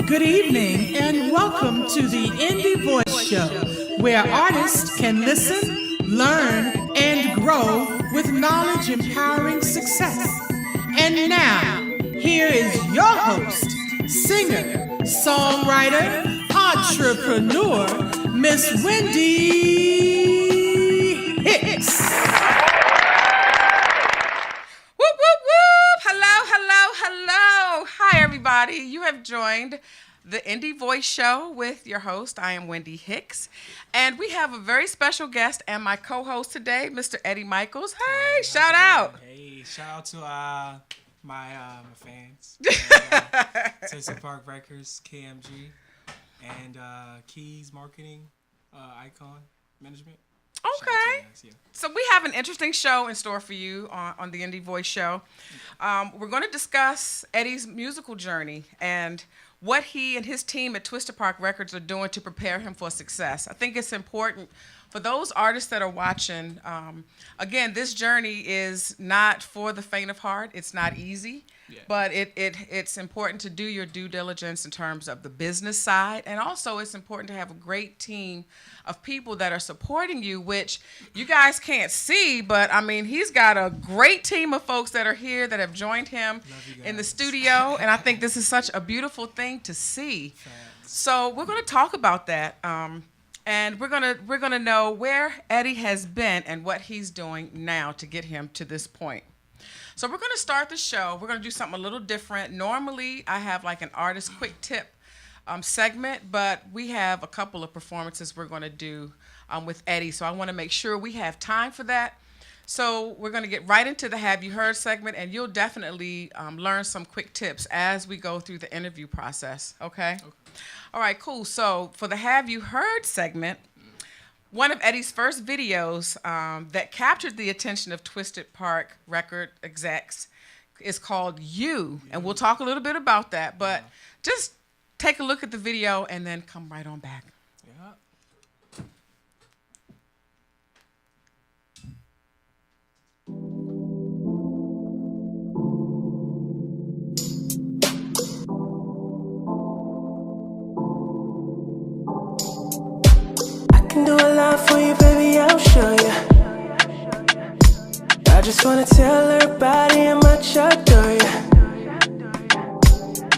Good evening and welcome to the Indie Voice Show, where artists can listen, learn, and grow with knowledge empowering success. And now, here is your host, singer, songwriter, entrepreneur, Miss Wendy Hicks. Whoop, whoop, whoop. Hello, hello, hello. Hi, everybody. You have joined the Indie Voice Show with your host. I am Wendy Hicks. And we have a very special guest and my co-host today, Mr. Eddie Michaels. Hey, shout out. Hey, shout out to my fans. Twisted Park Records, KMG, and Keys Marketing, Icon Management. Okay. So we have an interesting show in store for you on the Indie Voice Show. We're going to discuss Eddie's musical journey and what he and his team at Twisted Park Records are doing to prepare him for success. I think it's important for those artists that are watching. Again, this journey is not for the faint of heart. It's not easy, but it's important to do your due diligence in terms of the business side. And also it's important to have a great team of people that are supporting you, which you guys can't see, but I mean, he's got a great team of folks that are here that have joined him in the studio. And I think this is such a beautiful thing to see. So we're going to talk about that. And we're gonna know where Eddie has been and what he's doing now to get him to this point. So we're gonna start the show. We're gonna do something a little different. Normally, I have like an artist quick tip segment, but we have a couple of performances we're gonna do with Eddie. So I want to make sure we have time for that. So we're gonna get right into the Have You Heard segment, and you'll definitely learn some quick tips as we go through the interview process. Okay. All right, cool. So for the Have You Heard segment, one of Eddie's first videos that captured the attention of Twisted Park record execs is called You. And we'll talk a little bit about that. But just take a look at the video and then come right on back. Yeah. Do a lot for you, baby, I'll show you. I just wanna tell everybody how much I adore you.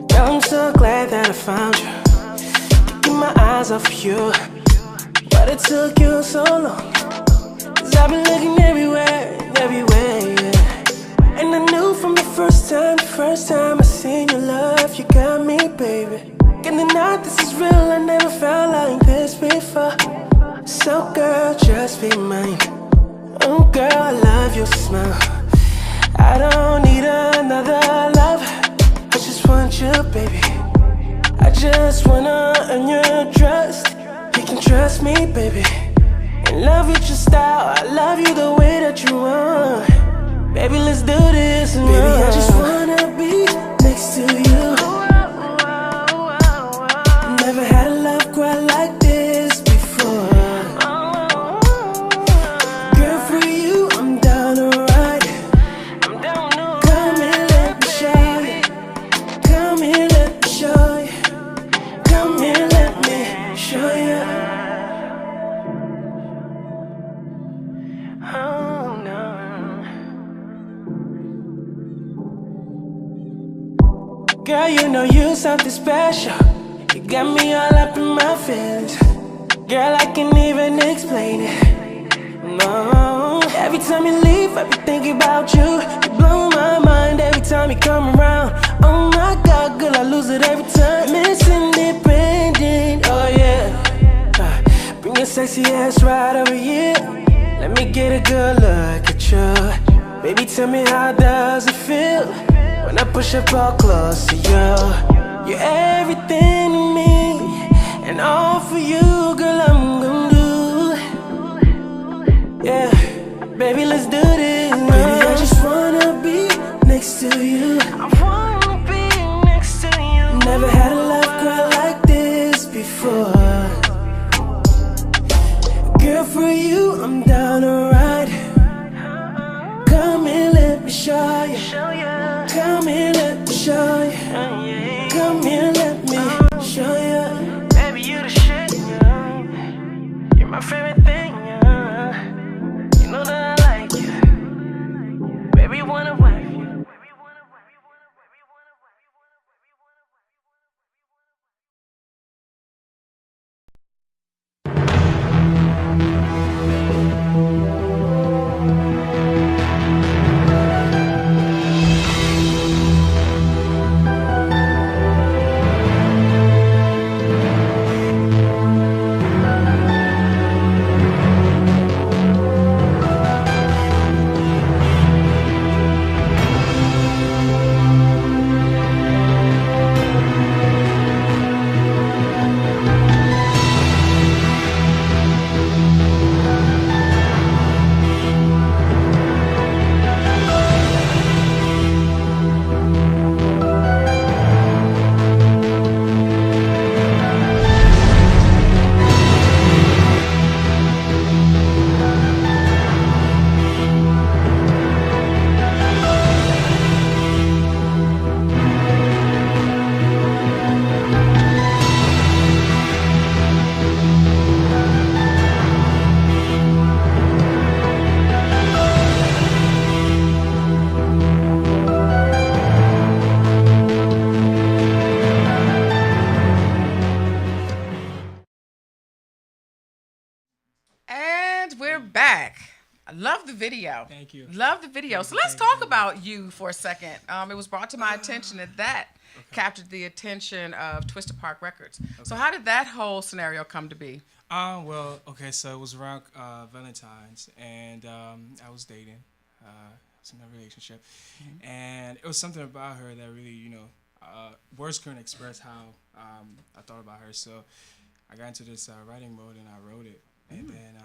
Girl, I'm so glad that I found you. Keep my eyes off of you, but it took you so long. Cause I've been looking everywhere, yeah. And I knew from the first time I seen your love, you got me, baby. Can't deny this is real, I never felt like this before. So girl, just be mine. Oh girl, I love your smile. I don't need another love, I just want you, baby. I just wanna earn your trust. You can trust me, baby. And love you your style, I love you the way that you are. Baby, let's do this. Baby, I just wanna be next to you. Never had a love quite like this before. Girl, you know you something special. You got me all up in my feelings. Girl, I can't even explain it. No. Every time you leave, I be thinking about you. You blow my mind every time you come around. Oh my God, girl, I lose it every time. Miss Independent, oh yeah. Bring your sexy ass right over here. Let me get a good look at you. Baby, tell me how does it feel when I push up all close to you? You're everything to me, and all for you, girl, I'm gonna do. Yeah, baby, let's do this. Baby, I just wanna be next to you. I wanna be next to you. Never had a love quite like this before. Girl, for you, I'm down to ride. Come here, let me show you. Come here, let me show you. Come here, let me And we're back. I love the video. Thank you. Love the video. So let's talk about you for a second. It was brought to my attention that captured the attention of Twisted Park Records. Okay. So how did that whole scenario come to be? Well, okay, so it was around Valentine's, and I was dating. I was in a relationship, and it was something about her that really, you know, words couldn't express how I thought about her. So I got into this writing mode, and I wrote it, and then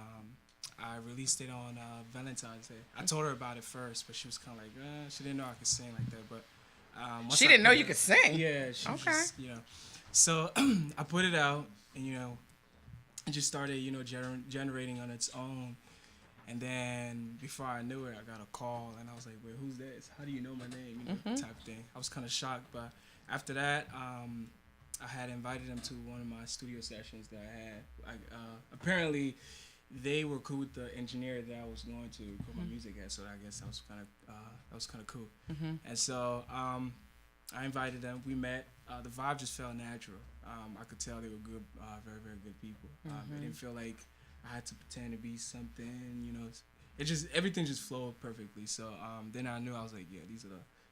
I released it on Valentine's Day. I told her about it first, but she was kind of like, she didn't know I could sing like that. But she didn't know you could sing. Yeah, she just, you know. So I put it out, and you know, it just started, you know, generating on its own. And then before I knew it, I got a call, and I was like, "Wait, who's this? How do you know my name?" You know, type thing. I was kind of shocked, but after that, I had invited them to one of my studio sessions that I had. Apparently, they were cool with the engineer that I was going to put my music at, so I guess that was kind of cool. And so I invited them. We met. The vibe just felt natural. I could tell they were good, very, very good people. It didn't feel like I had to pretend to be something, you know. Everything just flowed perfectly. So then I knew, I was like, yeah, these are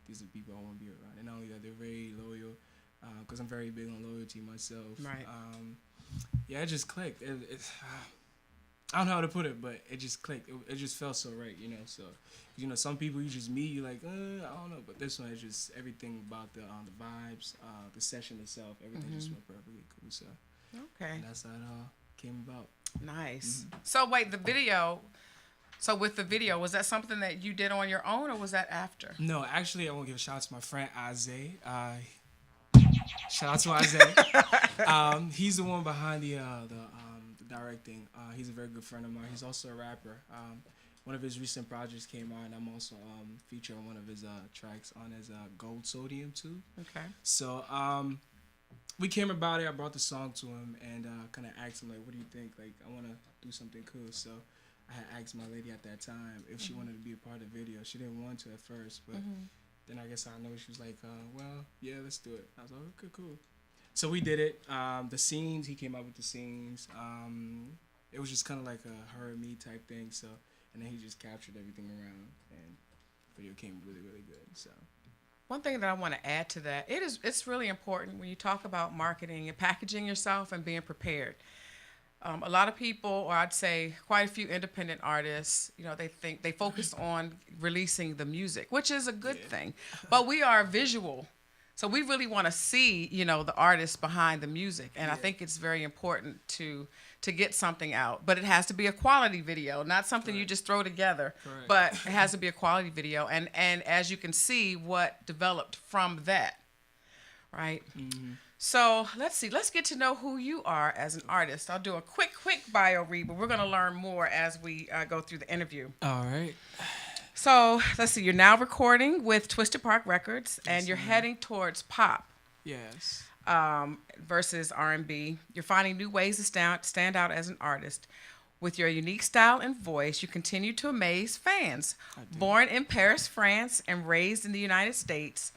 the people I want to be around. And not only that, they're very loyal, because I'm very big on loyalty myself. Right. Yeah, it just clicked. I don't know how to put it, but it just clicked. It just felt so right, you know. So, you know, some people you just meet, you're like, I don't know. But this one is just everything about the vibes, the session itself, everything just went perfectly cool. So, okay, and that's how it all came about. Nice. So wait, the video. So with the video, was that something that you did on your own, or was that after? No, actually, I want to give a shout out to my friend Isaiah. Shout out to Isaiah. He's the one behind the directing. He's a very good friend of mine. He's also a rapper. One of his recent projects came out, and I'm also featured on one of his tracks on his Gold Sodium too. Okay. So we came about it. I brought the song to him and kind of asked him, like, what do you think? Like, I want to do something cool. So I had asked my lady at that time if she wanted to be a part of the video. She didn't want to at first, but then I guess I know she was like, well, yeah, let's do it. I was like, okay, cool. So we did it. The scenes, he came up with the scenes. It was just kind of like a her and me type thing. So, and then he just captured everything around, and the video came really, really good. So, one thing that I want to add to that, it's really important when you talk about marketing and packaging yourself and being prepared. A lot of people, or I'd say quite a few independent artists, you know, they focus on releasing the music, which is a good thing, but we are visual. So we really want to see, you know, the artists behind the music, and I think it's very important to get something out. But it has to be a quality video, not something you just throw together. Correct. But it has to be a quality video, and as you can see, what developed from that, right? So let's see. Let's get to know who you are as an artist. I'll do a quick bio read, but we're going to learn more as we go through the interview. all right. So let's see. You're now recording with Twisted Park Records, and you're heading towards pop. Yes. Versus R&B. You're finding new ways to stand out as an artist. With your unique style and voice, you continue to amaze fans. Born in Paris, France, and raised in the United States,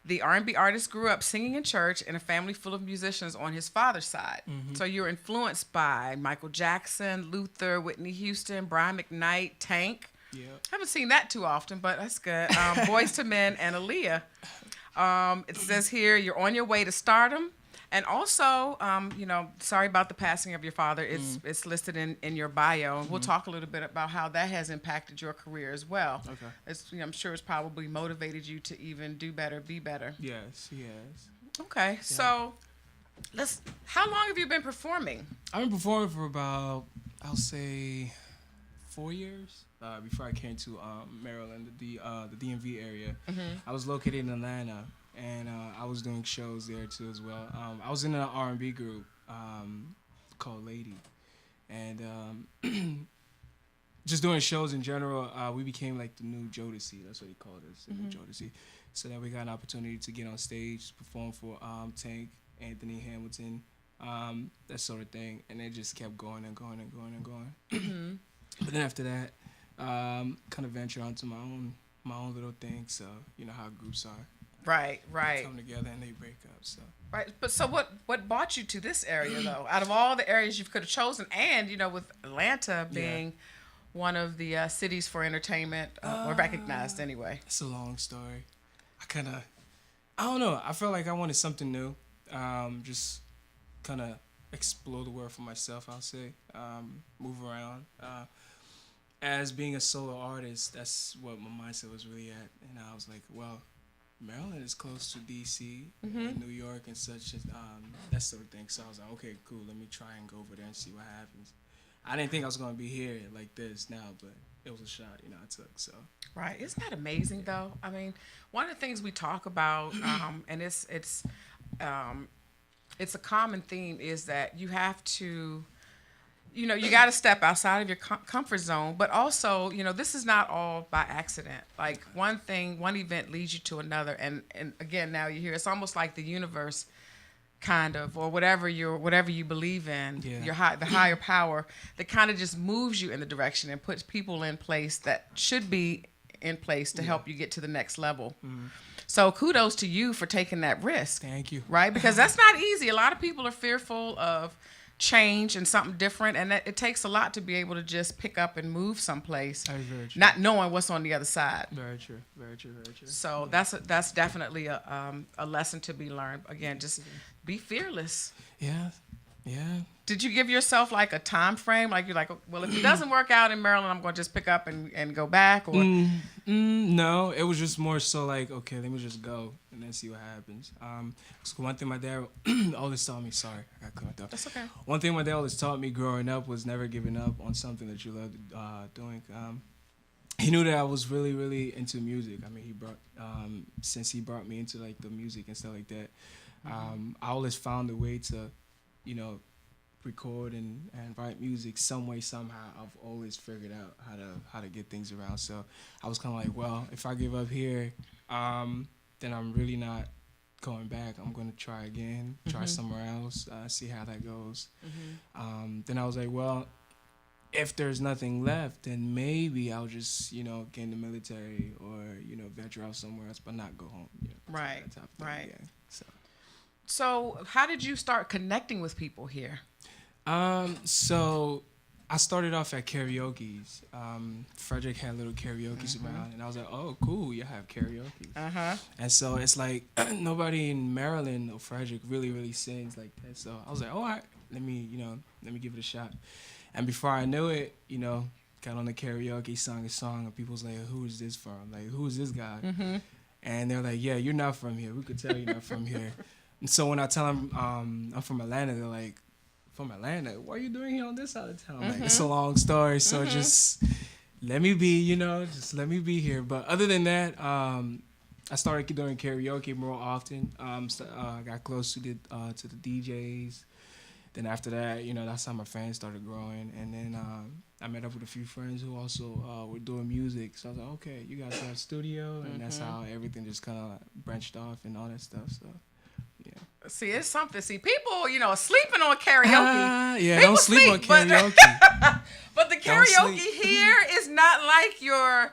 the R&B artist grew up singing in church in a family full of musicians on his father's side. So you're influenced by Michael Jackson, Luther, Whitney Houston, Brian McKnight, Tank. Yep. Haven't seen that too often, but that's good. Boys to Men and Aaliyah. It says here you're on your way to stardom, and also, you know, sorry about the passing of your father. It's listed in your bio, and we'll talk a little bit about how that has impacted your career as well. Okay. It's, you know, I'm sure it's probably motivated you to even do better, be better. Yes. Yes. Okay, so how long have you been performing? I've been performing for about, I'll say, 4 years. Before I came to Maryland, the DMV area. I was located in Atlanta, and I was doing shows there too as well. I was in an R&B group called Lady, and just doing shows in general. We became like the new Jodeci. That's what he called us, the new Jodeci. So that we got an opportunity to get on stage, perform for Tank, Anthony Hamilton, that sort of thing, and it just kept going and going and going and going. But then after that, kind of venture onto my own little thing. So you know how groups are. Right. They come together and they break up. So. Right, but so what brought you to this area though? Out of all the areas you could have chosen, and you know, with Atlanta being one of the cities for entertainment, or recognized anyway? It's a long story. I don't know. I felt like I wanted something new. Just kind of explore the world for myself, I'll say. Move around. As being a solo artist, that's what my mindset was really at. And I was like, well, Maryland is close to D.C. and New York and such, that sort of thing. So I was like, okay, cool. Let me try and go over there and see what happens. I didn't think I was going to be here like this now, but it was a shot, I took. So Right. Isn't that amazing, though? I mean, one of the things we talk about, and it's a common theme, is that you have to, you got to step outside of your comfort zone. But also, this is not all by accident. Like one event leads you to another. And again, now you hear it's almost like the universe kind of, or whatever you believe in, the higher power that kind of just moves you in the direction and puts people in place that should be in place to help you get to the next level. So kudos to you for taking that risk. Thank you. Right? Because that's not easy. A lot of people are fearful of change and something different, and it takes a lot to be able to just pick up and move someplace, not knowing what's on the other side. Very true. Very true. Very true. So that's definitely a lesson to be learned. Again, just be fearless. Yeah. Did you give yourself like a time frame? Like you're like, well, if it doesn't work out in Maryland, I'm going to just pick up and go back? Or no, it was just more so like, okay, let me just go and then see what happens. So one thing my dad always taught me, sorry, I got cut off. That's okay. One thing my dad always taught me growing up was never giving up on something that you love doing. He knew that I was really, really into music. I mean, since he brought me into like the music and stuff like that, I always found a way to, record and write music some way, somehow. I've always figured out how to get things around. So I was kind of like, well, if I give up here, then I'm really not going back. I'm going to try again, try somewhere else, see how that goes. Then I was like, well, if there's nothing left, then maybe I'll just, get in the military or, venture out somewhere else, but not go home. Right, that type of thing, right. Yeah. So how did you start connecting with people here? So I started off at karaoke's. Frederick had little karaoke's around, and I was like, oh, cool, you have karaoke. And so it's like nobody in Maryland or Frederick really sings like that. So I was like, all right, let me give it a shot. And before I knew it, got on the karaoke, sung a song, and people was like, who is this from? Like, who is this guy? And they're like, yeah, you're not from here. We could tell you're not from here. And so when I tell them I'm from Atlanta, they're like, from Atlanta? What are you doing here on this side of town? Like, it's a long story, so just let me be, just let me be here. But other than that, I started doing karaoke more often. I got close to the DJs. Then after that, that's how my fans started growing. And then I met up with a few friends who also were doing music. So I was like, okay, you guys got a studio, and that's how everything just kind of branched off and all that stuff. So. Yeah. See, it's something. See, people, are sleeping on karaoke. Yeah, people don't sleep on karaoke. But the karaoke here is not like your,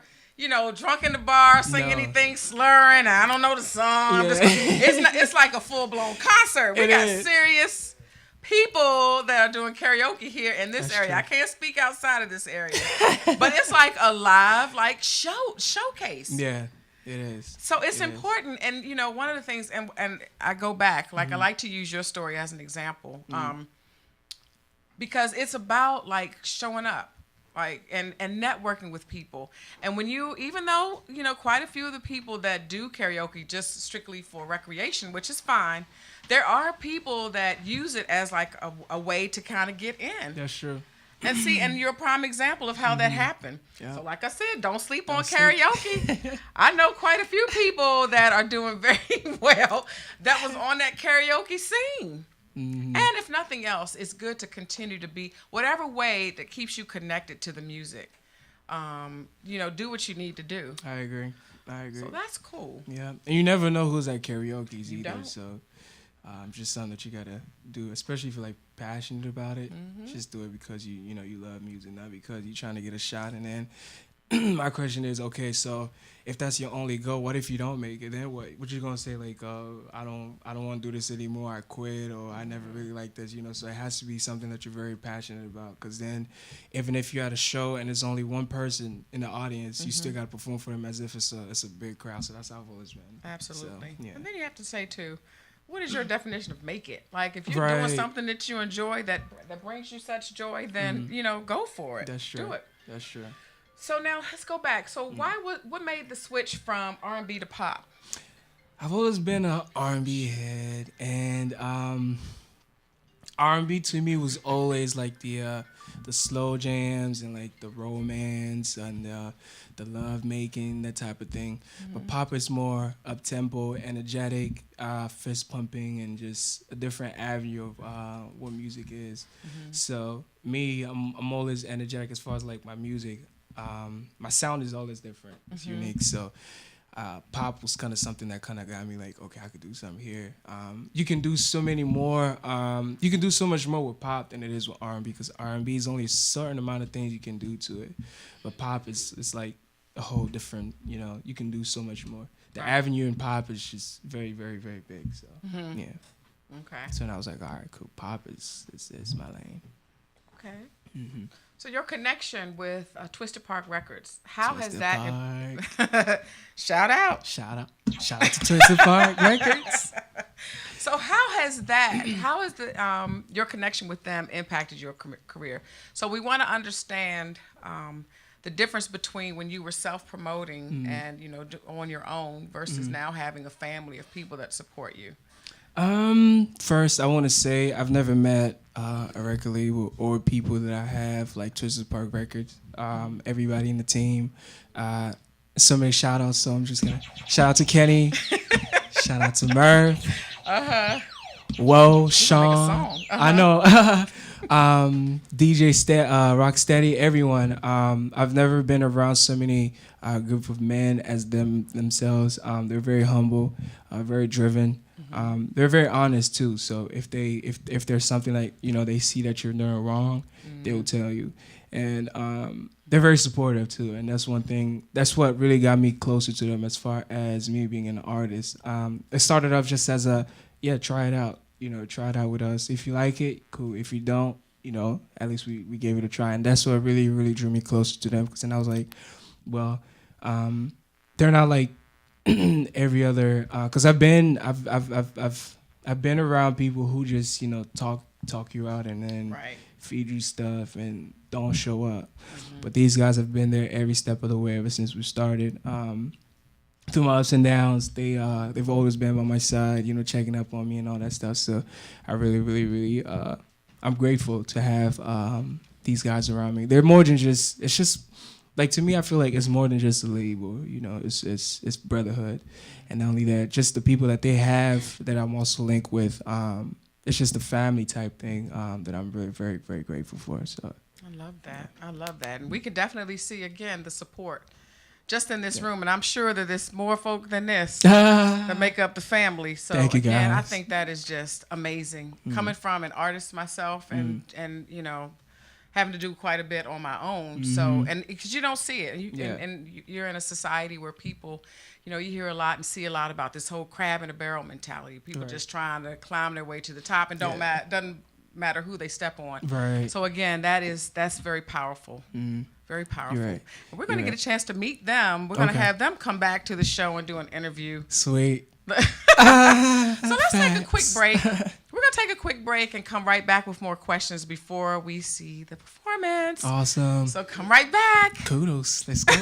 drunk in the bar, singing anything, slurring. I don't know the song. Yeah. It's like a full-blown concert. We got is. serious people that are doing karaoke here in this area. True. I can't speak outside of this area. But it's like a live, showcase. Yeah. It is. So it's important, and one of the things, and I go back, I like to use your story as an example, because it's about showing up, and networking with people. And when even though quite a few of the people that do karaoke just strictly for recreation, which is fine, there are people that use it as a way to kind of get in. That's true. And see, and you're a prime example of how that happened. Yeah. So like I said, don't sleep on karaoke. I know quite a few people that are doing very well that was on that karaoke scene. And if nothing else, it's good to continue to be whatever way that keeps you connected to the music. Do what you need to do. I agree. So that's cool. Yeah. And you never know who's at karaoke's either. Don't. So just something that you gotta do, especially if you're passionate about it. Just do it because you love music, not because you're trying to get a shot and then my question is, okay, so if that's your only goal, what if you don't make it? Then what? What you gonna say? Like, I don't want to do this anymore. I quit, or I never really like this. You know, so it has to be something that you're very passionate about. Because then, even if you're at a show and there's only one person in the audience, you still gotta perform for them as if it's a big crowd. So that's how I've always been. Absolutely. So, yeah. And then you have to say too, what is your definition of make it? Like if you're Right. doing something that you enjoy that brings you such joy, then you know, go for it. That's true. Do it. That's true. So now let's go back. So what made the switch from R&B to pop? I've always been a R&B head, and R&B to me was always like the slow jams and like the romance and the love making, that type of thing. But pop is more up tempo, energetic, fist pumping, and just a different avenue of what music is. So me, I'm always energetic as far as like my music. My sound is always different. It's unique. So pop was kind of something that kind of got me like, okay, I could do something here. You can do so many more. You can do so much more with pop than it is with R&B, because R&B is only a certain amount of things you can do to it. But pop it's like a whole different, you know, you can do so much more. The avenue in pop is just very, very, very big. So yeah. Okay. So then I was like, all right, cool. Pop is my lane. Okay. So your connection with Twisted Park Records, how has Twisted that? Shout out. Shout out to Twisted Park Records. So how has the your connection with them impacted your career? So we want to understand the difference between when you were self-promoting and, you know, on your own versus now having a family of people that support you. First, I want to say I've never met a record label or people that I have like Twisted Park Records. Everybody in the team. So many shout outs, so I'm just gonna shout out to Kenny, shout out to Merv, Whoa, Sean. I know. DJ Rocksteady, everyone. I've never been around so many group of men as themselves. They're very humble, very driven. They're very honest too. So if there's something like, you know, they see that you're doing wrong, they will tell you. And they're very supportive too. And that's one thing. That's what really got me closer to them as far as me being an artist. It started off just as try it out. You know, try it out with us. If you like it, cool. If you don't, you know, at least we gave it a try. And that's what really, really drew me closer to them. Because then I was like, well, they're not like every other. Because I've been around people who just, you know, talk you out and then feed you stuff and don't show up. But these guys have been there every step of the way ever since we started. Through my ups and downs, they've always been by my side, you know, checking up on me and all that stuff. So I really, really, really, I'm grateful to have these guys around me. They're more than just. It's just like, to me, I feel like it's more than just a label. You know, it's brotherhood, and not only that, just the people that they have that I'm also linked with. It's just a family type thing that I'm very, very, very grateful for. So I love that. I love that, and we can definitely see again the support. Just in this room, and I'm sure that there's more folk than this that make up the family. So Thank you, again, guys. I think that is just amazing. Coming from an artist myself, and you know, having to do quite a bit on my own. So, and because you don't see it, and you're in a society where people, you know, you hear a lot and see a lot about this whole crab in a barrel mentality. People just trying to climb their way to the top, and doesn't matter who they step on. Right. So again, that's very powerful. Very powerful. You're right. We're going to get a chance to meet them. We're going to have them come back to the show and do an interview. sweet. So let's take a quick break. We're going to take a quick break and come right back with more questions before we see the performance. Awesome. So come right back. Kudos. Let's go.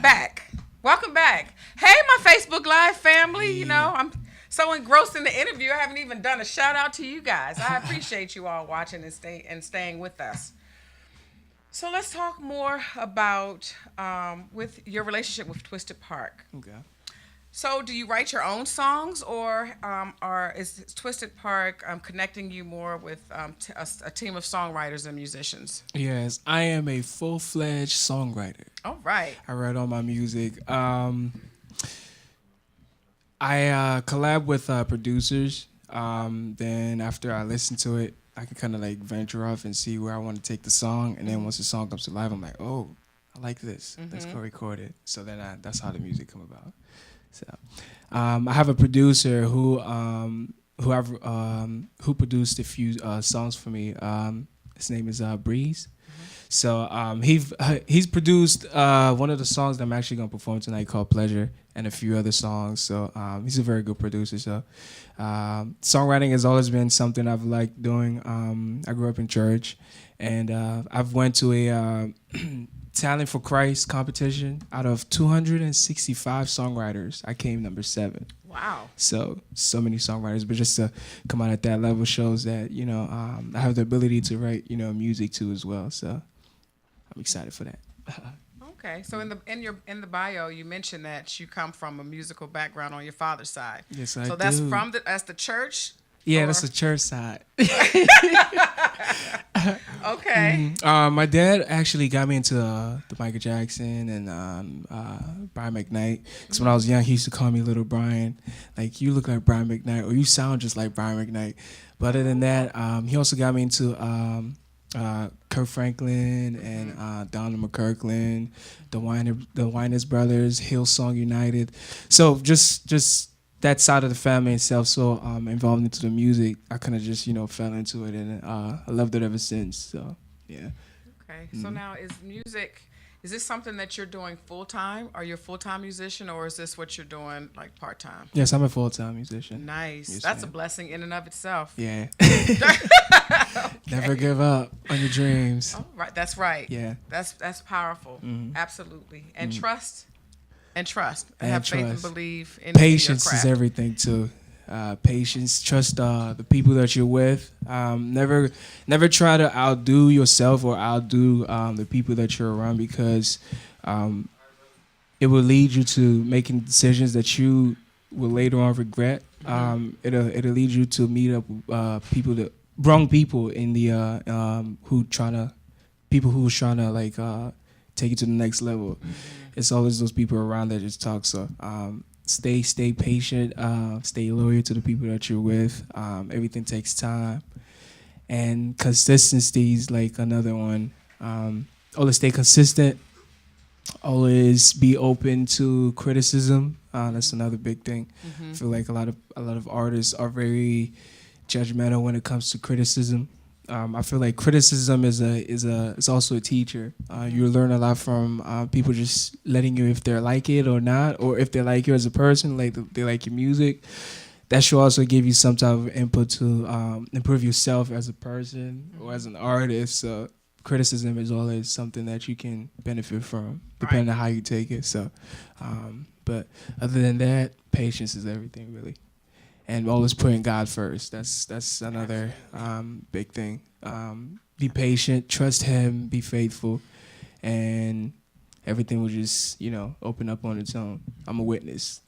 back. Welcome back. Hey, my Facebook Live family. You know, I'm so engrossed in the interview, I haven't even done a shout out to you guys. I appreciate you all watching and staying with us. So let's talk more about with your relationship with Twisted Park. Okay. So do you write your own songs, or is Twisted Park connecting you more with a team of songwriters and musicians? Yes, I am a full-fledged songwriter. All right. I write all my music. I collab with producers. Then after I listen to it, I can kind of like venture off and see where I want to take the song. And then once the song comes to life, I'm like, oh, I like this. Let's go record it. So then that's how the music come about. So, I have a producer who produced a few songs for me. His name is Breeze. So he's produced one of the songs that I'm actually gonna perform tonight called Pleasure, and a few other songs. So he's a very good producer. So songwriting has always been something I've liked doing. I grew up in church, and I've went to a Talent for Christ competition. Out of 265 songwriters, I came number 7. Wow. So many songwriters, but just to come out at that level shows that, you know, I have the ability to write, you know, music too as well. So I'm excited for that. Okay. So in the bio, you mentioned that you come from a musical background on your father's side. Yes, I do. So that's that's the church? Yeah, or? That's the church side. Okay. My dad actually got me into the Michael Jackson and Brian McKnight. Because when I was young, he used to call me Little Brian. Like, you look like Brian McKnight, or you sound just like Brian McKnight. But other than that, he also got me into Kirk Franklin and Donald McKirkland, the Wendys brothers, Hillsong United. So just that side of the family itself, so involved into the music, I kind of just, you know, fell into it, and I loved it ever since. So yeah. Okay. So now is this something that you're doing full time? Are you a full time musician, or is this what you're doing like part time? Yes, I'm a full-time musician. Nice. Yes, That's ma'am. a blessing in and of itself. Yeah. Never give up on your dreams. Oh, right. That's right. Yeah. That's powerful. Absolutely. And trust. And trust. And And have faith and trust. believe in Patience your is craft. everything too. Patience, trust the people that you're with. Never try to outdo yourself or outdo the people that you're around, because it will lead you to making decisions that you will later on regret. It'll lead you to meet up with wrong people in the who who's trying to like take you to the next level. It's always those people around that just talk. So stay patient, stay loyal to the people that you're with. Everything takes time, and consistency is like another one. Always stay consistent. Always be open to criticism. That's another big thing. I feel like a lot of artists are very judgmental when it comes to criticism. I feel like criticism is also a teacher. You learn a lot from people just letting you if they like it or not, or if they like you as a person, like they like your music. That should also give you some type of input to improve yourself as a person or as an artist. So criticism is always something that you can benefit from, depending on how you take it. So, but other than that, patience is everything, really. And always putting God first. That's another big thing. Be patient, trust Him, be faithful, and everything will just, you know, open up on its own. I'm a witness.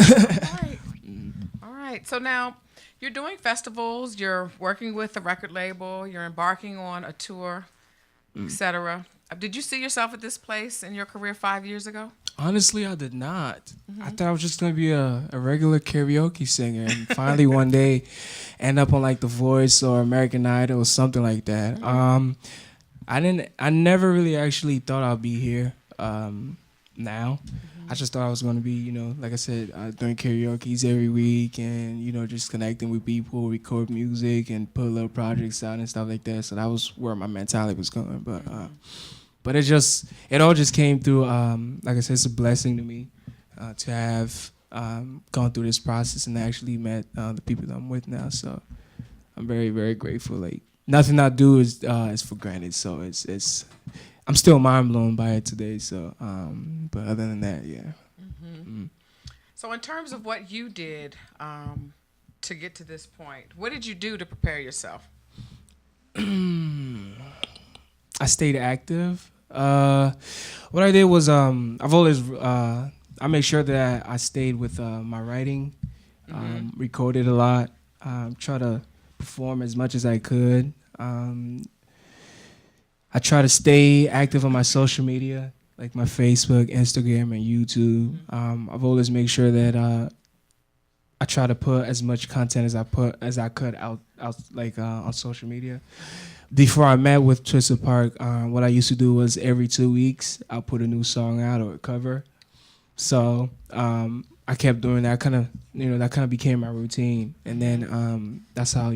All right. So now you're doing festivals. You're working with the record label. You're embarking on a tour, etc. Did you see yourself at this place in your career 5 years ago? Honestly, I did not. I thought I was just going to be a regular karaoke singer, and finally one day end up on like The Voice or American Idol or something like that. I never really actually thought I'd be here now. I just thought I was going to be, you know, like I said, doing karaoke's every week and, you know, just connecting with people, record music and put little projects out and stuff like that. So that was where my mentality was going. But it all just came through, like I said, it's a blessing to me to have gone through this process and actually met the people that I'm with now. So I'm very, very grateful. Like, nothing I do is for granted. So I'm still mind blown by it today. So, but other than that, yeah. So in terms of what you did to get to this point, what did you do to prepare yourself? I stayed active. What I did was I've always I make sure that I stayed with my writing, recorded a lot, try to perform as much as I could. I try to stay active on my social media, like my Facebook, Instagram, and YouTube. I've always made sure that I try to put as much content as I could out like on social media. Before I met with Twisted Park, what I used to do was every 2 weeks I'll put a new song out or a cover. So I kept doing that. That kind of became my routine, and then that's how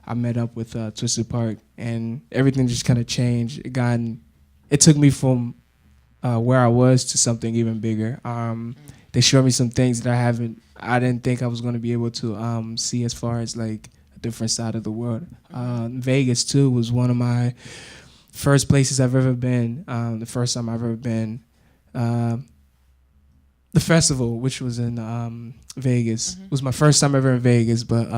I met up with Twisted Park, and everything just kind of changed. It took me from where I was to something even bigger. They showed me some things that I didn't think I was going to be able to see as far as like a different side of the world. Vegas too was one of my first places I've ever been. The first time I've ever been. The festival, which was in Vegas, was my first time ever in Vegas, but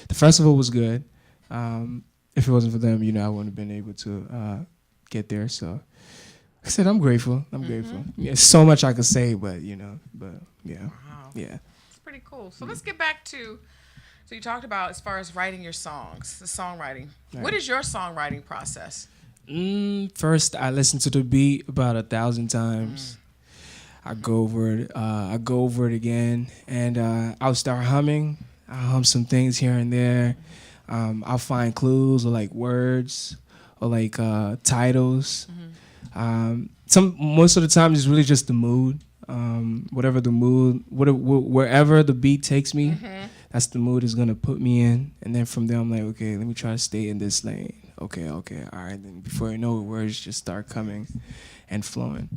the festival was good. If it wasn't for them, I wouldn't have been able to get there. So, like I said, I'm grateful. Grateful. Yeah, so much I could say, but yeah, Wow. yeah. It's pretty cool. So let's get back to, so you talked about as far as writing your songs, the songwriting. Right. What is your songwriting process? First, I listen to the beat about 1,000 times. I go over it again, and I'll start humming. I'll hum some things here and there. I'll find clues or like words or like titles. Most of the time it's really just the mood. Whatever the mood, wherever the beat takes me, that's the mood is gonna put me in. And then from there I'm like, okay, let me try to stay in this lane. Okay, all right. Then before you know it, words just start coming and flowing.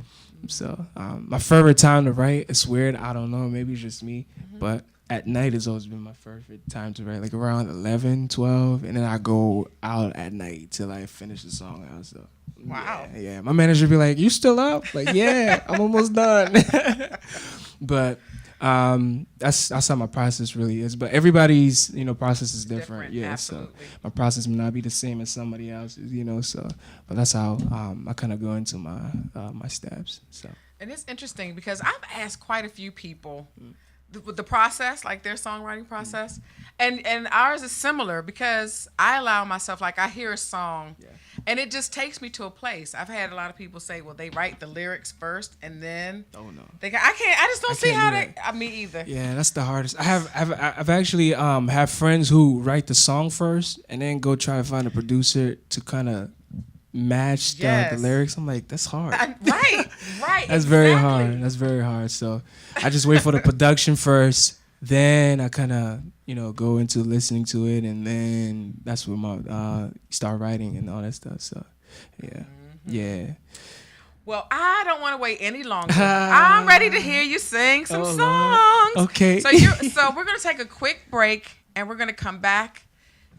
So my favorite time to write, it's weird, I don't know, maybe it's just me, but at night has always been my favorite time to write, like around 11, 12, and then I go out at night till I finish the song out. So Wow. yeah, my manager be like, you still up? Like, yeah, I'm almost done. But that's how my process really is. But everybody's process is different. Yeah, absolutely. So my process may not be the same as somebody else's. So but that's how I kind of go into my my steps. So. And it's interesting because I've asked quite a few people the process, like their songwriting process, and ours is similar because I allow myself, like I hear a song, and it just takes me to a place. I've had a lot of people say, well, they write the lyrics first and then I just don't see how they. Me either. Yeah, that's the hardest. I've actually have friends who write the song first and then go try to find a producer to kind of match the lyrics. I'm like, that's hard. Right. That's very hard. That's very hard. So I just wait for the production first, then I kind of go into listening to it, and then that's when my start writing and all that stuff. So yeah. Well, I don't want to wait any longer. I'm ready to hear you sing some songs. Lord. Okay. So we're gonna take a quick break, and we're gonna come back.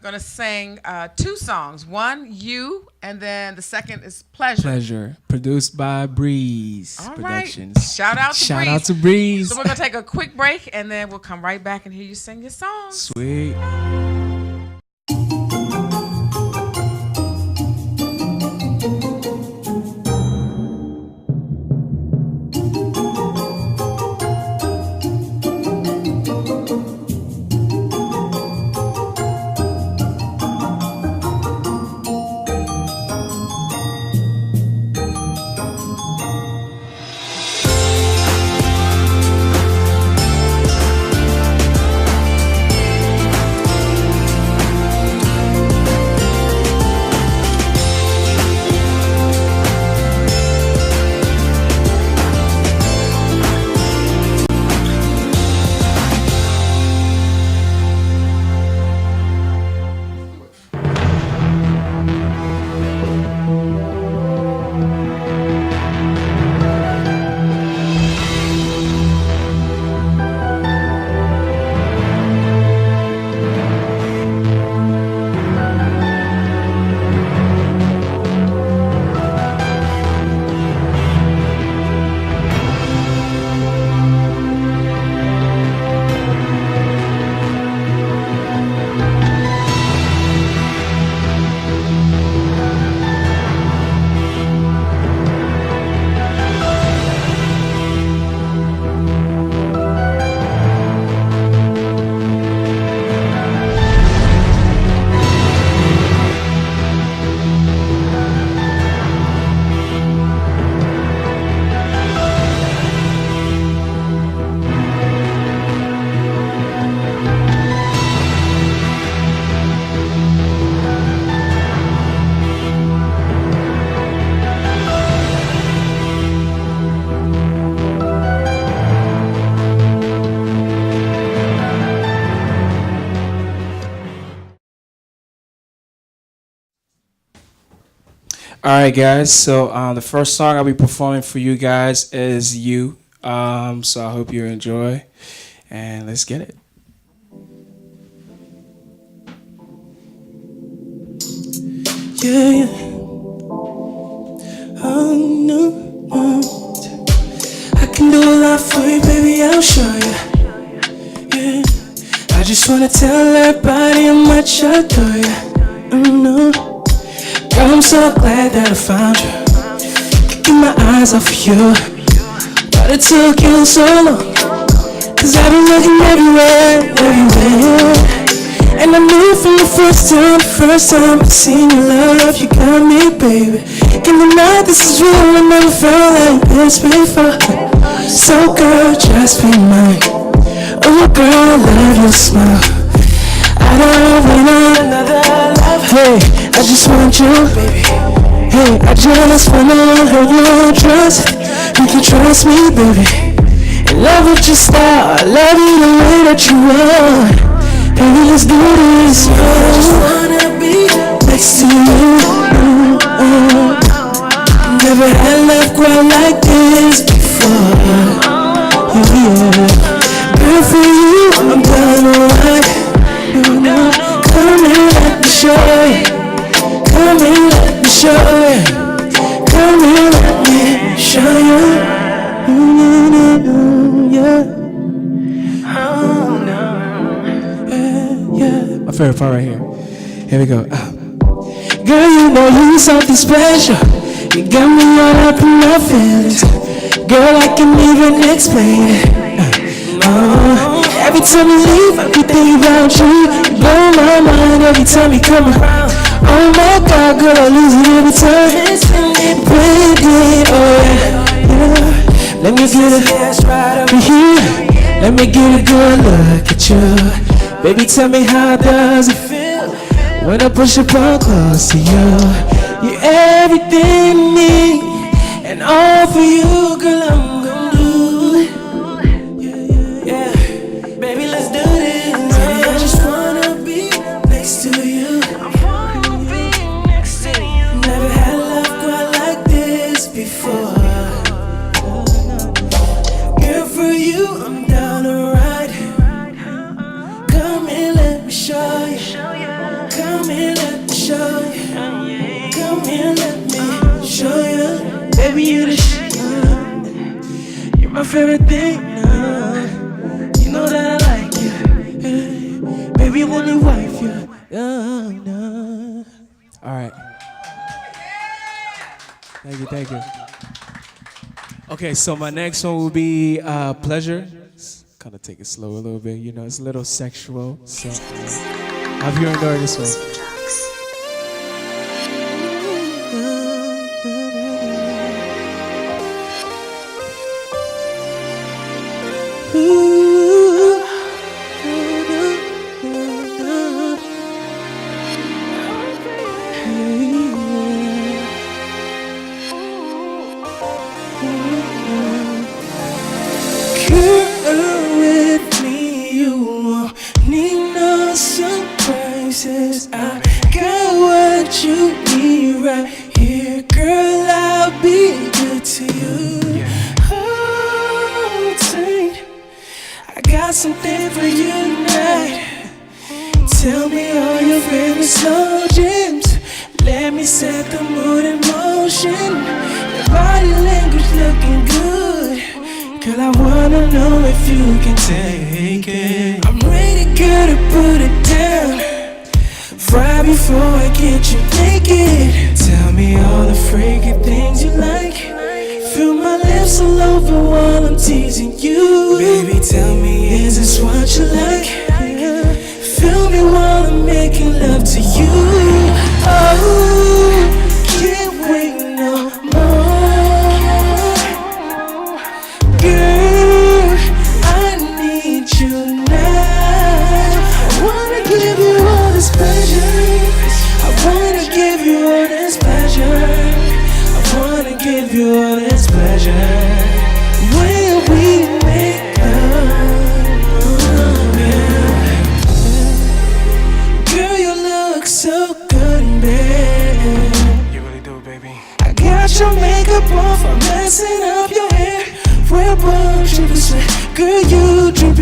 Gonna sing 2 songs. One, You, and then the second is Pleasure. Pleasure. Produced by Breeze Productions. Right. Shout out to Breeze. So we're gonna take a quick break, and then we'll come right back and hear you sing your songs. Sweet. All right, guys. So the first song I'll be performing for you guys is "You." So I hope you enjoy, and let's get it. Yeah, yeah. Oh no, no. I can do a lot for you, baby. I'll show you. Yeah. I just wanna tell everybody how much I adore you. No. Girl, I'm so glad that I found you. Can't keep my eyes off of you. But it took you so long. Cause I've been looking everywhere, everywhere. And I knew from the first time I seen your love, you got me, baby. Can't deny this is real, I never felt like this before. So girl, just be mine. Oh girl, I love your smile. I don't want another love. Hey, I just want you, baby. Hey, I just wanna hold your trust. You can trust me, baby. In love with your style, I love you the way that you are. Baby, let's do this. I just wanna be next to you. Never had love quite like this before. Yeah. Girl, for you, I'm down to ride. Come and let me show you. Come and let me show you. Come and let me show you. Yeah. My favorite part right here. Here we go. Girl, you know you something special. You got me all up in my feelings. Girl, I can't even explain it. Every time you leave, I be thinking about you. You blow my mind every time you come around. Oh my God, girl, I lose it every time. Baby, oh yeah. Let me get it here. Let me get a good look at you. Baby, tell me how does it feel when I push up on close to you. You're everything to me, and all for you, girl, I'm gonna do. Yeah, baby, let's do this. Baby, I just wanna be next to you. Never had love quite like this before. Girl, for you, I'm down to ride. Come and let me show you. Come and let me show you. Come and let me show you. Baby, you the shit. You're my favorite thing. You know that I like you. Baby, let me wife you. All right. Thank you. Okay, so my next one will be Pleasure. Kind of take it slow a little bit, you know, it's a little sexual. So I hope you enjoy this one. I got what you need right here, girl. I'll be good to you. Hold tight, I got something for you tonight. Tell me all your favorite slow jams. Let me set the mood in motion. Your body language looking good, girl. I wanna know if you can take it. I'm ready, girl, to put it down. Right before I get you naked, tell me all the freaky things you like. Feel my lips all over while I'm teasing you. Baby, tell me, is this what you like? Feel me while I'm making love to you. Oh, can't wait no more. Girl, I need you now. I wanna give you all this pleasure. I wanna give you all this pleasure. I wanna give you all this pleasure. When we make love, yeah. Girl, you look so good.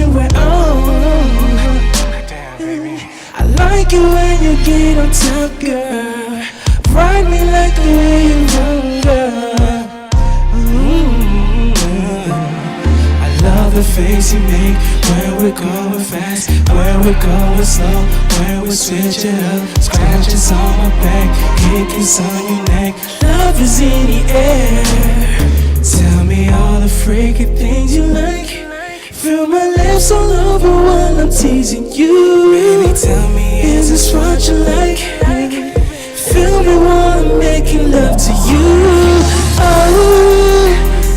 anywhere. I like it when you get on top, girl. Ride me like the way you run, girl. I love the face you make when we're going fast, when we're going slow, when we switch it up. Scratches on my back, hickeys on your neck. Love is in the air. Tell me all the freaky things you like. Feel my lips all over while I'm teasing you. Baby, tell me, is this what you like? Feel me while I'm making love to you. Oh,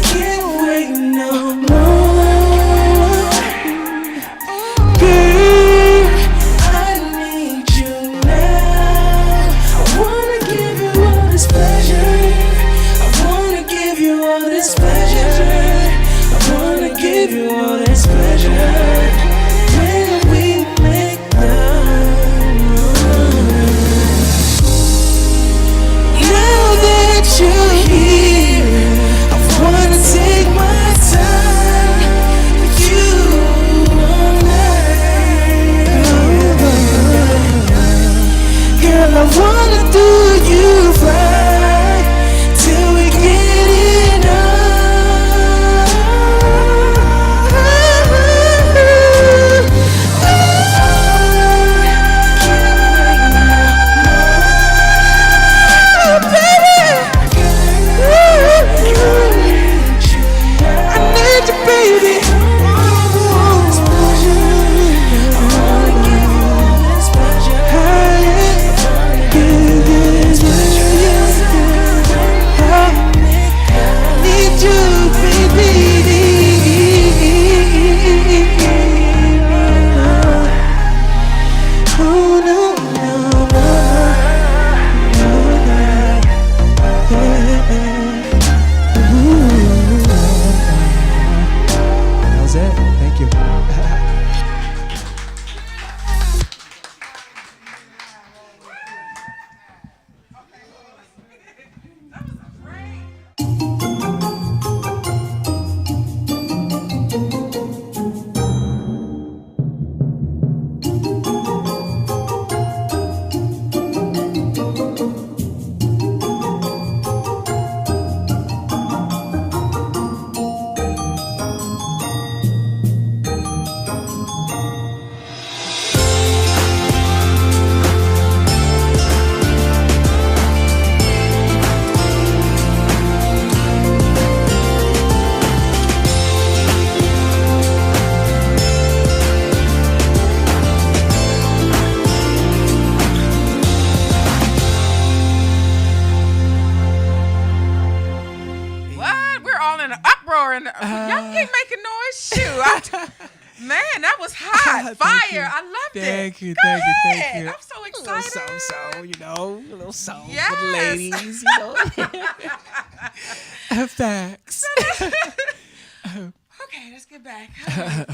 can't wait no more. Girl, I need you now. I wanna give you all this pleasure. I wanna give you all this pleasure. I wanna give you all this pleasure. When we make love. Now that you're here, I wanna take my time with you all night. Girl, I wanna do you right till we get it on. Y'all keep making noise. Shoot. Man, that was hot. Fire. I loved it. Thank you. Go Thank you. ahead. Thank you. I'm so A excited. little something, you know, a little something Yes. for the ladies, you know. Facts. Okay, let's get back.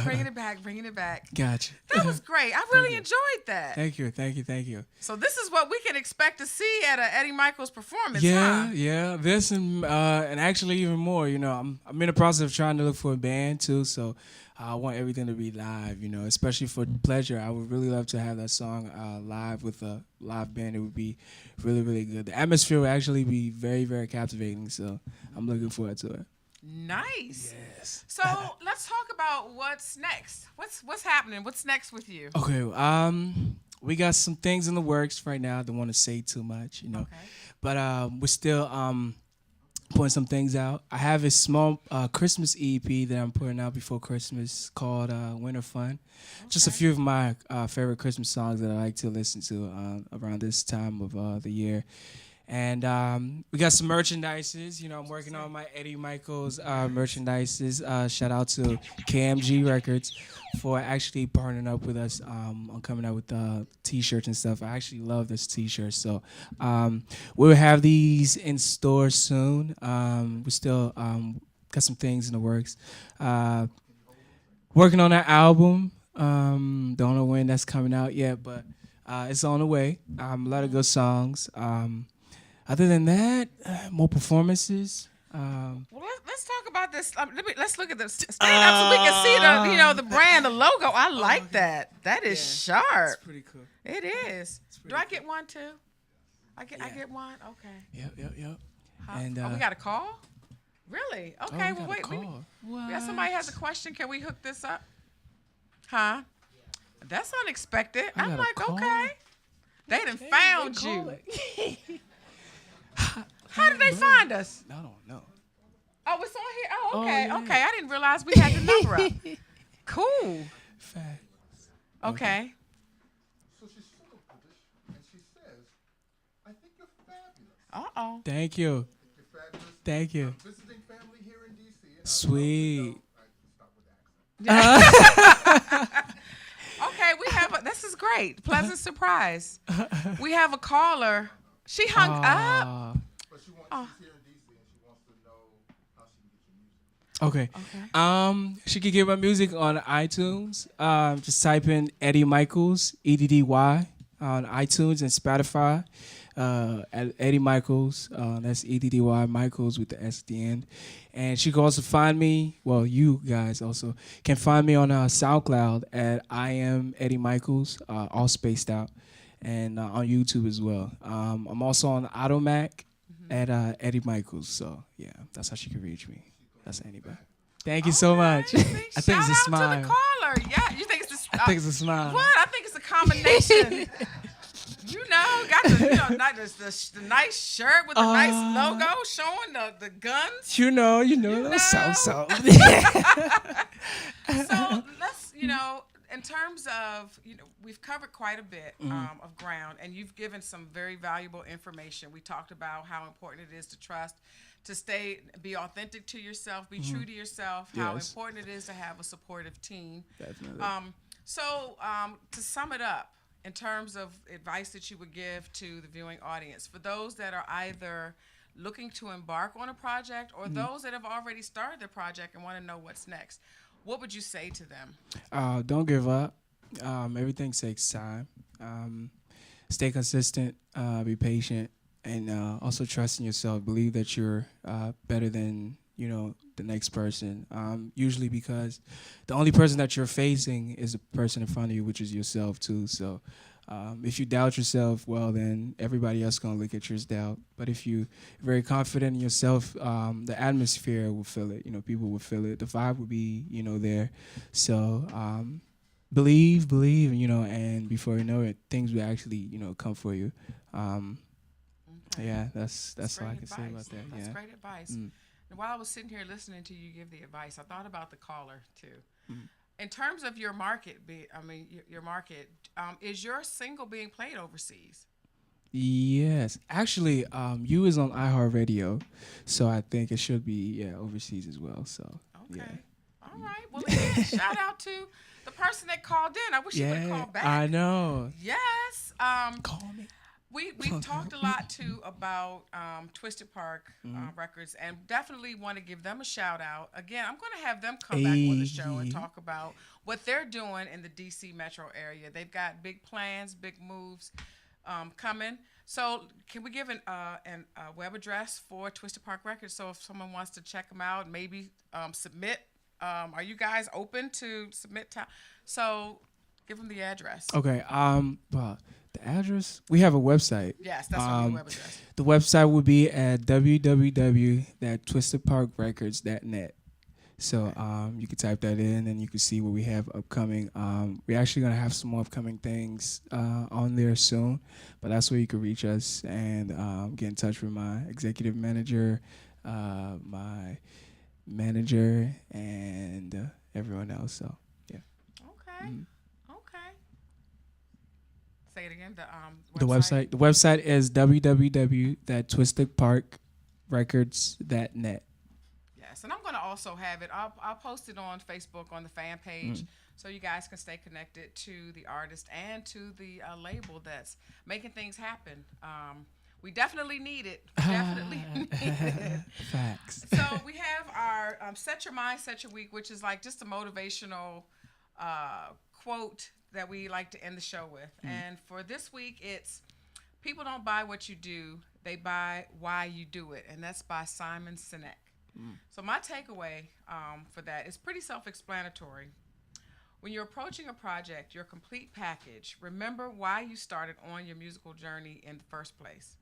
Bringing it back. Gotcha. That was great. I really enjoyed that. Thank you. So this is what we can expect to see at a Eddie Michaels performance, Yeah, huh? yeah. This and actually even more. You know, I'm in the process of trying to look for a band too. So I want everything to be live. You know, especially for Pleasure. I would really love to have that song live with a live band. It would be really, really good. The atmosphere would actually be very, very captivating. So I'm looking forward to it. Nice. Yes. So let's talk about what's next. What's happening? What's next with you? Okay. We got some things in the works right now. I don't want to say too much, you know. Okay. But we're still putting some things out. I have a small Christmas EP that I'm putting out before Christmas called Winter Fun. Okay. Just a few of my favorite Christmas songs that I like to listen to around this time of the year. And we got some merchandises. You know, I'm working on my Eddie Michaels merchandises. Shout out to KMG Records for actually partnering up with us on coming out with T-shirts and stuff. I actually love this T-shirt. So we'll have these in store soon. We still got some things in the works. Working on that album. Don't know when that's coming out yet, but it's on the way. A lot of good songs. Other than that, more performances. Well, let's let's talk about this. Let's look at this. Stand up so we can see the brand, the logo. I like that. That is sharp. It's pretty cool. It is. Do I get one too? I get one. Okay. Yep. And we got a call. Really? Okay. Well, wait. We got somebody has a question. Can we hook this up? Huh? That's unexpected. I'm like, okay. They done found you. How did they find us? I don't know. Oh, it's on here. Oh, okay. Yeah. Okay. I didn't realize we had the number up. Cool. Facts. Okay. So she's so British, and she says, "I think you're fabulous." Uh-oh. Thank you. You're fabulous. Thank you. I'm visiting family here in D.C. and Sweet. Stop with the accent. Okay, we have this is great. Pleasant surprise. We have a caller. She hung up. But she's here in D.C. and she wants to know how she can get your music. Okay. She could get my music on iTunes. Just type in Eddie Michaels, EDDY, on iTunes and Spotify. At Eddie Michaels, that's EDDY Michaels with the S at the end. And she can also find me, well, you guys also can find me on SoundCloud at I am Eddie Michaels, all spaced out, and on YouTube as well. I'm also on Automac at Eddie Michaels. So, yeah, that's how she can reach me. That's anybody. Thank you so much. I think it's a smile. Shout out to the caller. Yeah, you think it's a I think it's a smile. What? I think it's a combination. Got the nice shirt with the nice logo showing the guns. You know. So. So let's, in terms of, we've covered quite a bit of ground, and you've given some very valuable information. We talked about how important it is to trust, to be authentic to yourself, be true to yourself, how important it is to have a supportive team. Definitely. To sum it up, in terms of advice that you would give to the viewing audience, for those that are either looking to embark on a project or those that have already started their project and want to know what's next, what would you say to them? Don't give up. Everything takes time. Stay consistent, be patient, and also trust in yourself. Believe that you're better than the next person. Usually because the only person that you're facing is the person in front of you, which is yourself too. So if you doubt yourself, well, then everybody else gonna look at your doubt. But if you're very confident in yourself, the atmosphere will feel it. People will feel it. The vibe will be, there. So believe, and before you know it, things will actually, come for you. Yeah, that's all I can say about that. That's great advice. And while I was sitting here listening to you give the advice, I thought about the caller too. In terms of your market, your market, is your single being played overseas? Yes, actually, you is on iHeartRadio, so I think it should be overseas as well. So okay, yeah. All right. Well, again, shout out to the person that called in. I wish you would call back. I know. Yes. Call me. We talked a lot too about Twisted Park Records, and definitely want to give them a shout out. Again, I'm going to have them come back on the show and talk about what they're doing in the DC metro area. They've got big plans, big moves coming. So can we give a web address for Twisted Park Records? So if someone wants to check them out, maybe submit. Are you guys open to submit time? So give them the address. Okay. Well, the address, we have a website. Yes, that's the web address. The website will be at www.twistedparkrecords.net. So you can type that in and you can see what we have upcoming. We're actually going to have some more upcoming things on there soon, but that's where you can reach us and get in touch with my executive manager, my manager, and everyone else. So, yeah. Okay. Okay. Say it again. The website. The website is www.twistedparkrecords.net. Yes, and I'm going to also have it. I'll post it on Facebook on the fan page, so you guys can stay connected to the artist and to the label that's making things happen. We definitely need it. Facts. So we have our Set Your Mind, Set Your Week, which is like just a motivational quote that we like to end the show with. And for this week, it's people don't buy what you do, they buy why you do it. And that's by Simon Sinek. So my takeaway for that is pretty self-explanatory. When you're approaching a project, your complete package, remember why you started on your musical journey in the first place.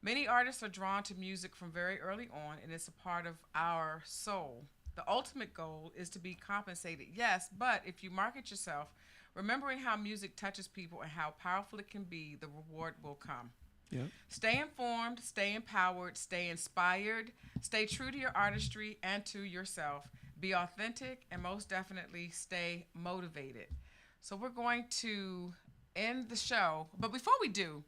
Many artists are drawn to music from very early on, and it's a part of our soul. The ultimate goal is to be compensated, yes, but if you market yourself, remembering how music touches people and how powerful it can be, the reward will come. Yep. Stay informed, stay empowered, stay inspired, stay true to your artistry and to yourself. Be authentic, and most definitely stay motivated. So we're going to end the show, but before we do,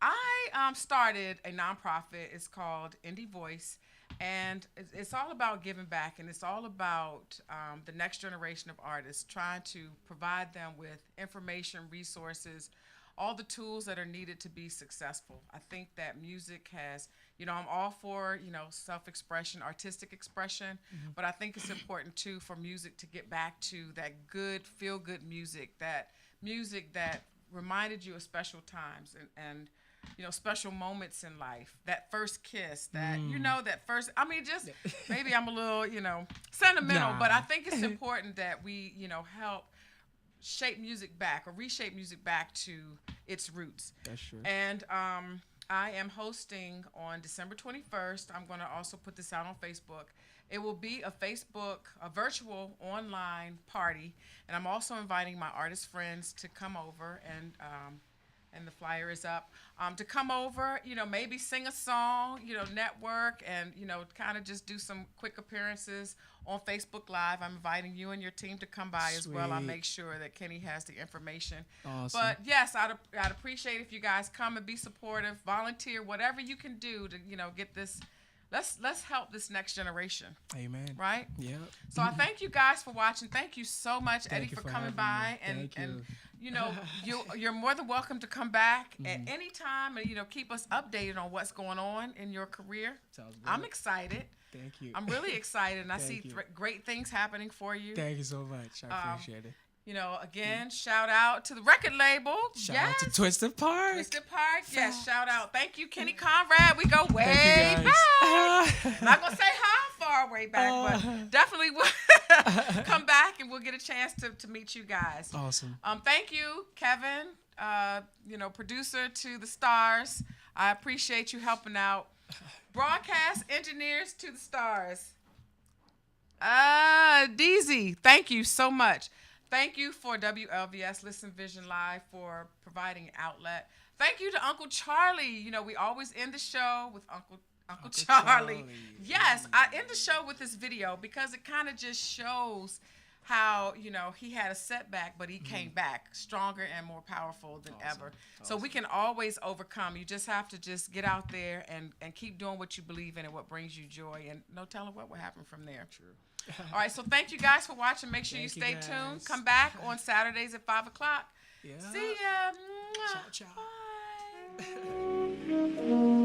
I started a nonprofit. It's called Indie Voice, and it's all about giving back, and it's all about the next generation of artists, trying to provide them with information, resources, all the tools that are needed to be successful. I think that music has, I'm all for, self-expression, artistic expression, but I think it's important too for music to get back to that good, feel-good music that reminded you of special times and special moments in life, that first kiss, that, that first, just maybe I'm a little, sentimental, but I think it's important that we, help shape music back or reshape music back to its roots. That's true. And I am hosting on December 21st. I'm going to also put this out on Facebook. It will be a virtual online party, and I'm also inviting my artist friends to come over, and the flyer is up, to come over, maybe sing a song, network, and, kind of just do some quick appearances on Facebook Live. I'm inviting you and your team to come by as well. I'll make sure that Kenny has the information. Awesome. But yes, I'd appreciate if you guys come and be supportive, volunteer, whatever you can do to, get this. Let's help this next generation. Amen. Right? Yeah. So I thank you guys for watching. Thank you so much, Eddie, for coming by. And you're more than welcome to come back at any time and keep us updated on what's going on in your career. Sounds good. I'm excited. Thank you. I'm really excited, and I see great things happening for you. Thank you so much. I appreciate it. Again, shout out to the record label. Shout out to Twisted Park. Twisted Park, yes, shout out. Thank you, Kenny Conrad. We go way Thank you back. I'm not going to say how far way back, but definitely we'll come back and we'll get a chance to meet you guys. Awesome. Thank you, Kevin, producer to the stars. I appreciate you helping out. Broadcast engineers to the stars. DZ, thank you so much. Thank you for WLVS Listen Vision Live for providing an outlet. Thank you to Uncle Charlie. We always end the show with Uncle Charlie. Yes, I end the show with this video because it kind of just shows how, he had a setback, but he came back stronger and more powerful than ever. So we can always overcome. You just have to just get out there and keep doing what you believe in and what brings you joy, and no telling what will happen from there. True. All right, so thank you guys for watching. Make sure you stay tuned. Come back on Saturdays at 5 o'clock. Yeah. See ya. Ciao, ciao. Bye.